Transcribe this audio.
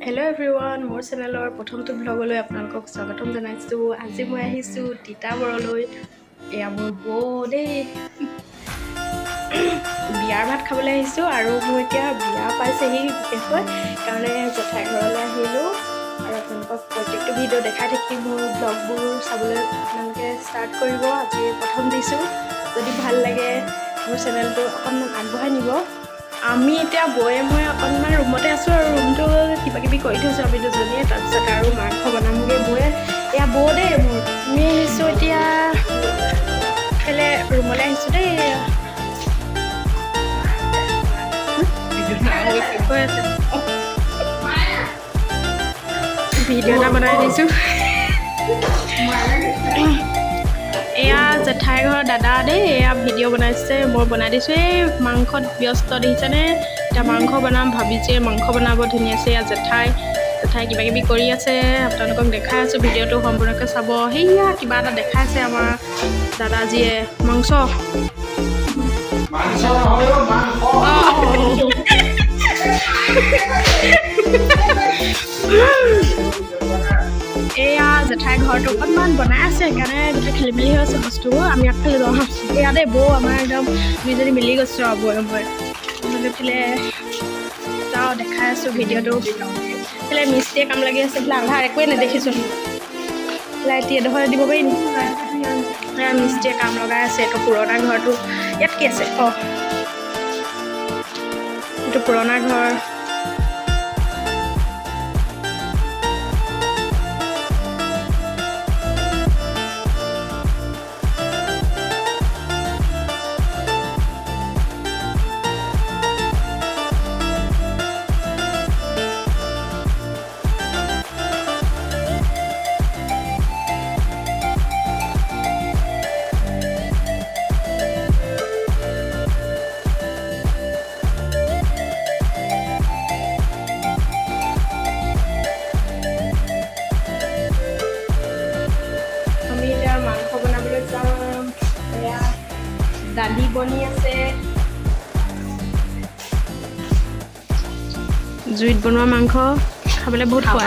Hello everyone, মোৰ চেনেলৰ প্ৰথমটো ব্লগলৈ আপোনালোকক স্বাগতম জনাইছোঁ। আজি মই আহিছোঁ তিতাবৰলৈ। এয়া মোৰ বৌ দেই। বিয়াৰ ভাত খাবলৈ আহিছোঁ আৰু মোৰ এতিয়া বিয়া পাইছেহি বিশেষকৈ কাৰণে জেঠাই ঘৰলৈ আহিলোঁ আৰু আপোনালোকক প্ৰত্যেকটো ভিডিঅ' দেখাই থাকি মোৰ ব্লগবোৰ চাবলৈ আপোনালোকে ষ্টাৰ্ট কৰিব। আজি প্ৰথম দিছোঁ, যদি ভাল লাগে মোৰ চেনেলটো অকণমান আগবঢ়াই নিব। আমি এতিয়া বৌয়ে মই অকণমান ৰুমতে আছোঁ আৰু ৰুমটো কিবাকিবি কৰি থৈছোঁ আমি দুজনীয়ে। তাৰপিছত আৰু মাংস বনামগৈ বৌয়ে। এয়া বৌ দেই মোৰ, আমি আহিছোঁ এতিয়া এফালে ৰুমলৈ আহিছোঁ দেই। কৈ আছে ভিডিঅ' এটা বনাই দিছোঁ। এয়া জেঠাই ঘৰৰ দাদা দেই, এয়া ভিডিঅ' বনাইছে, মই বনাই দিছোঁ। এই মাংসত ব্যস্ত দেখিছেনে? এতিয়া মাংস বনাম ভাবিছে, মাংস বনাব ধুনীয়াছে। এয়া জেঠাই কিবাকিবি কৰি আছে, আপোনালোকক দেখাই আছোঁ। ভিডিঅ'টো সম্পূৰ্ণকৈ চাব। সেয়া কিবা এটা দেখাইছে আমাৰ দাদাজীয়ে মাংস। এয়া জেঠাই ঘৰটো অকণমান বনাই আছে, সেইকাৰণে গোটেই খেলি মেলি হৈ আছে বস্তুবোৰ। আমি আগফালে যাওঁ। এয়া দেই বৌ আমাৰ একদম দুইজনী মিলি গৈছোঁ আৰু বৌয়ে এইফালে যাওঁ, দেখাই আছোঁ ভিডিঅ'টো। এইফালে মিস্ত্ৰীয়ে কাম লাগি আছে, এইফালে আন্ধাৰ একোৱেই নেদেখিছোঁ। লাইট এডোখৰ দিব পাৰি নি? মিস্ত্ৰীয়ে কাম লগাই আছে। এইটো পুৰণা ঘৰটো। ইয়াত কি আছে? অঁ, এইটো পুৰণা ঘৰ। মাংস বনাবলৈ যাম। এয়া দালি বনি আছে, জুইত বনোৱা মাংস খাবলৈ বহুত সোৱাদ।